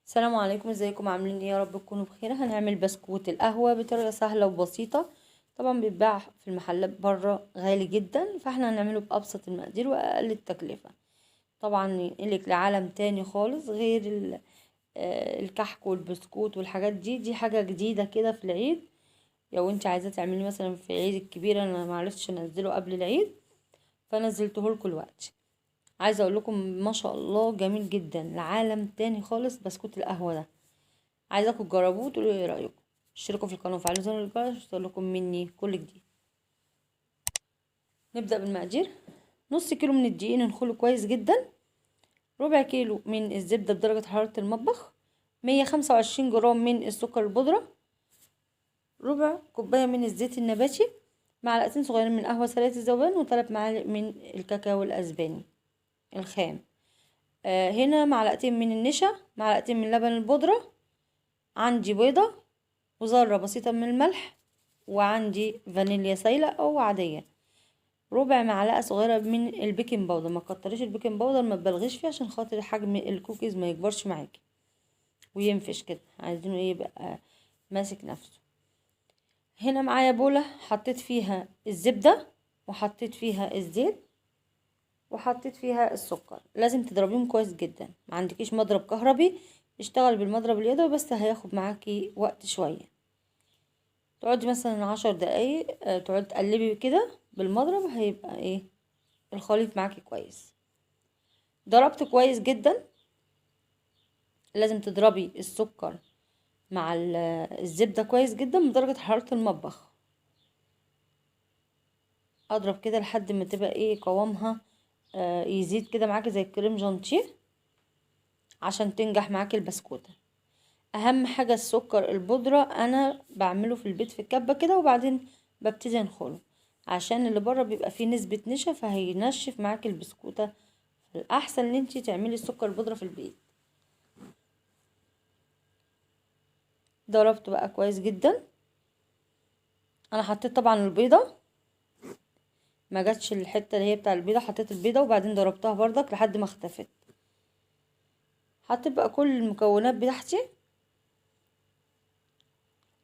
السلام عليكم، ازيكم؟ عاملين ايه؟ يا رب تكونوا بخير. هنعمل بسكوت القهوة بطريقة سهلة وبسيطة. طبعا بيتباع في المحلات بره غالي جدا، فاحنا هنعمله بأبسط المقادير وأقل التكلفة. طبعا ينقلك لعالم تاني خالص غير الكحك والبسكوت والحاجات دي حاجة جديدة كده في العيد. لو انت عايزة تعملي مثلا في العيد الكبير، انا معرفتش انزله قبل العيد فنزلته لكم الوقت. عايزة اقول لكم ما شاء الله جميل جدا، لعالم تاني خالص بسكوت القهوة ده. عايزاكم تجربوه وتقولوا ايه رايكم. اشتركوا في القناه وفعلوا زر الجرس عشان لكم مني كل جديد. نبدا بالمقادير. نص كيلو من الدقيق ننخله كويس جدا. ربع كيلو من الزبده بدرجه حراره المطبخ. 125 جرام من السكر البودره. ربع كوبايه من الزيت النباتي. معلقتين صغيرين من قهوه سريعه الذوبان، وثلاث معالق من الكاكاو الاسباني الخام. هنا معلقتين من النشا، معلقتين من لبن البودره. عندي بيضه وذرة بسيطة من الملح، وعندي فانيليا سايلة او عادية. ربع معلقة صغيرة من البيكنج باودر، ما تكتريش البيكنج باودر، ما تبالغيش فيه عشان خاطر حجم الكوكيز ما يكبرش معاكي وينفش كده، عايزينه ايه يبقى ماسك نفسه. هنا معايا بولة حطيت فيها الزبدة، وحطيت فيها الزيت، وحطيت فيها السكر. لازم تضربيهم كويس جدا. ما عندكيش مضرب كهربي، اشتغل بالمضرب اليدوي بس هياخد معاكي وقت شوية. تقعدي مثلا 10 دقايق، تقعدي تقلبي كده بالمضرب، هيبقى ايه الخليط معاكي كويس. ضربت كويس جدا. لازم تضربي السكر مع الزبدة كويس جدا بدرجة حرارة المطبخ. اضرب كده لحد ما تبقى ايه قوامها يزيد كده معاكي زي الكريم جانتيه عشان تنجح معاكي البسكوتة. اهم حاجة السكر البودرة انا بعمله في البيت في الكبة كده، وبعدين ببتدي انخله عشان اللي بره بيبقى فيه نسبة نشا فهينشف معاكي البسكوتة. الأحسن ان انتي تعملي السكر البودرة في البيت. ضربته بقى كويس جدا. انا حطيت طبعا البيضة، ما جاتش الحتة اللي هي بتاع البيضة، حطيت البيضة وبعدين ضربتها بردك لحد ما اختفت. حطيت بقى كل المكونات بتاعتي.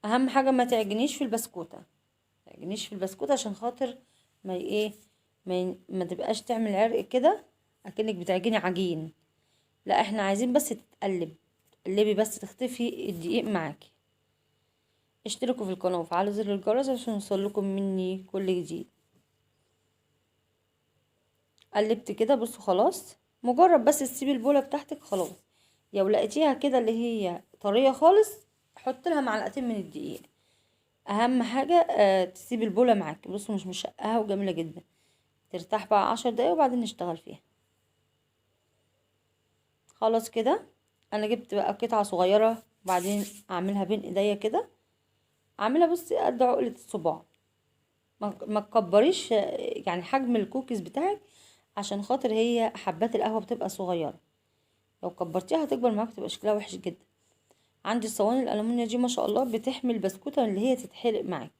اهم حاجة ما تعجنيش في البسكوتة، ما تعجنيش في البسكوتة عشان خاطر ما ايه ما تبقاش تعمل عرق كده اكنك بتعجني عجين. لا، احنا عايزين بس تتقلب، تقلبي بس تختفي الدقيق معاكي. اشتركوا في القناة وفعلوا زر الجرس عشان يوصلكم مني كل جديد. قلبت كده، بصوا خلاص. مجرد بس تسيبي البولة بتاعتك خلاص. لو لقيتيها كده اللي هي طرية خالص، حط لها معلقتين من الدقيق. اهم حاجة تسيبي البولة معاكي. بصوا مش مشقاها وجميلة جدا. ترتاح بقى 10 دقايق وبعدين نشتغل فيها. خلاص كده. انا جبت بقى قطعة صغيرة وبعدين اعملها بين ايديا كده. اعملها بصي قد عقلة الصباع. ما تكبريش يعني حجم الكوكيز بتاعك عشان خاطر هي حبات القهوة بتبقى صغيرة. لو كبرتيها هتكبر معاك تبقى شكلها وحش جدا. عندي الصواني الألمونيا دي ما شاء الله بتحمي البسكوتة اللي هي تتحرق معاك.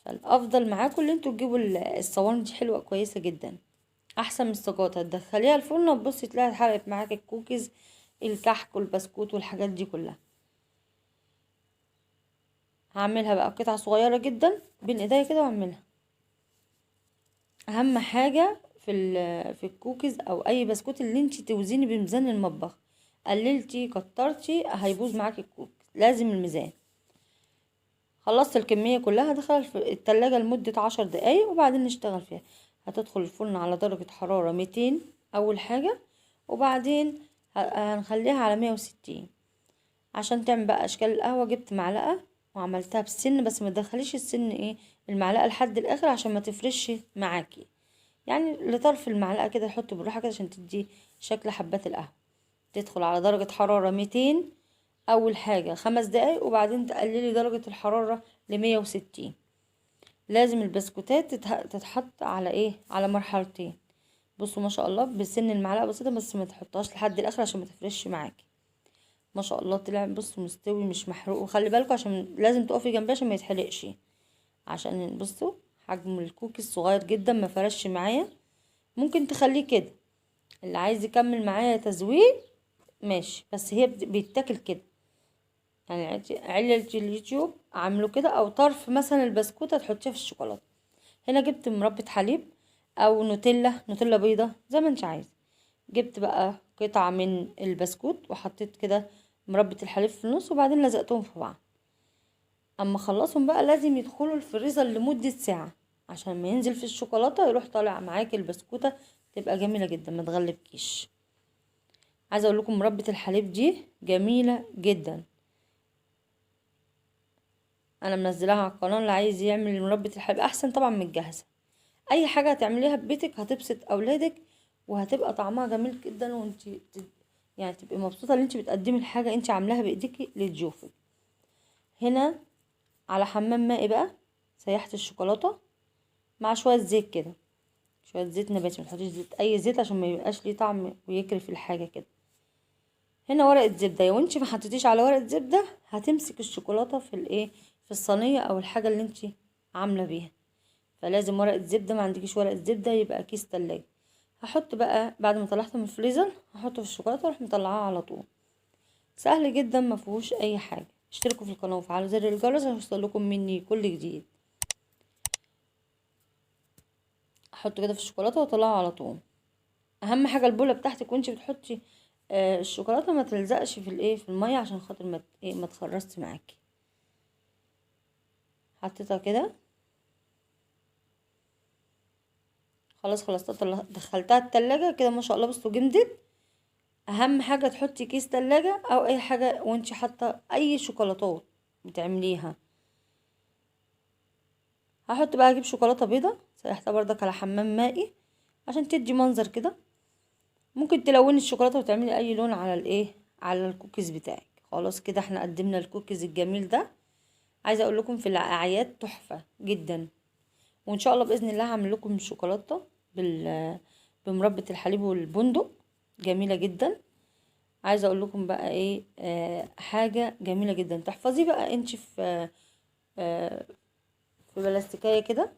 فالأفضل معاكم اللي انتوا تجيبوا الصواني دي، حلوة كويسة جدا، أحسن من السجاطة. تدخليها الفرن وتبصي تلاقيها اتحرقت معاك الكوكيز، الكحك والبسكوت والحاجات دي كلها. هعملها بقى قطع صغيرة جدا بين ايديا كده واعملها. اهم حاجة في الكوكيز او اي بسكوت اللي انتي توزني بميزان المطبخ. قللتي كترتي هيبوظ معاكي الكوكيز، لازم الميزان. خلصت الكمية كلها، دخل في التلاجة لمدة 10 دقايق وبعدين نشتغل فيها. هتدخل الفرن على درجة حرارة 200 اول حاجة، وبعدين هنخليها على 160 عشان تعمل بقى اشكال القهوة. جبت معلقة وعملتها بالسن، بس ما تدخليش السن المعلقة لحد الاخر عشان ما تفرش معاكي. يعني لطرف المعلقة كده، نحط بالراحة كده عشان تدي شكل حبات القهوة. تدخل على درجة حرارة 200 أول حاجة 5 دقايق، وبعدين تقللي درجة الحرارة ل160. لازم البسكوتات تتحط على على مرحلتين. بصوا ما شاء الله بسن المعلقة بسيطة، بس ما تحطهاش لحد الآخر عشان ما تفرش معاكي. ما شاء الله طلع بصوا مستوي مش محروق. وخلي بالكوا عشان لازم تقفي جنبيه عشان ما يتحرقش. عشان بصوا حجم الكوكيز صغير جدا ما فرش معايا. ممكن تخليه كده. اللي عايز يكمل معايا تزويق ماشي، بس هي بيتاكل كده يعني. علة اليوتيوب عامله كده، او طرف مثلا البسكوتة تحطيها في الشوكولاتة. هنا جبت مربى حليب او نوتيلا بيضة زي ما انت عايزه. جبت بقى قطعة من البسكوت وحطيت كده مربى الحليب في النص، وبعدين لزقتهم في بعض. اما اخلصهم بقى لازم يدخلوا الفريزر لمدة ساعة، عشان ما ينزل في الشوكولاتة يروح طالع معاك البسكوتة، تبقى جميلة جدا ما تغلبكيش. عايزة اقول لكم مربى الحليب دي جميلة جدا، انا منزلاها على القناة. اللي عايز يعمل مربى الحليب احسن طبعا من الجاهزة. اي حاجة هتعمليها في بيتك هتبسط اولادك، وهتبقى طعمها جميل جدا، وانت يعني تبقي مبسوطة ان انت بتقدمي الحاجة انت عاملاها بايديكي لضيوفك. هنا على حمام مائي بقى سيحت الشوكولاتة مع شوية زيت كده، شوية زيت نباتي، متحطيش زيت اي زيت عشان ما يبقاش ليه طعم ويكرف الحاجة كده. هنا ورقة زبدة، وانت ما حطيتيش على ورقة زبدة هتمسك الشوكولاتة في الايه، في الصينية او الحاجة اللي انت عاملة بيها. فلازم ورقة زبدة، ما عندكيش ورقة زبدة يبقى كيس تلاجة. هحط بقى بعد ما طلعته من الفريزر هحطه في الشوكولاتة واروح مطلعاه على طول. سهل جدا ما فيهوش اي حاجة. اشتركوا في القناة وفعلوا زر الجرس عشان يوصلكم مني كل جديد. احطه كده في الشوكولاتة واطلعه على طول. اهم حاجة البولة بتاعتك وانتي بتحطي الشوكولاتة ما تلزقش في الايه، في المية، عشان خاطر ما تخرجش معاكي. حطيتها كده خلاص، دخلتها التلاجة كده ما شاء الله. بصوا جمدت. اهم حاجة تحطي كيس تلاجة او اي حاجة وانتي حاطة اي شوكولاتات بتعمليها. هحط بقى، اجيب شوكولاتة بيضة سيحتها بردك على حمام مائي عشان تدي منظر كده. ممكن تلوني الشوكولاتة وتعملي اي لون على الايه، على الكوكيز بتاعك. خلاص كده احنا قدمنا الكوكيز الجميل ده. عايزه اقول لكم في الاعياد تحفه جدا. وان شاء الله باذن الله هعمل لكم شوكولاته بمربى الحليب والبندق، جميله جدا. عايزه اقول لكم بقى ايه، حاجه جميله جدا. تحفظي بقى انت في في بلاستيكيه كده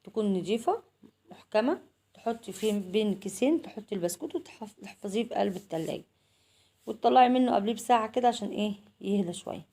تكون نظيفه محكمه، تحطي فيه بين كيسين، تحطي البسكوت وتحفظيه في قلب التلاجة، وتطلعي منه قبليه بساعه كده عشان ايه، يهدى شويه.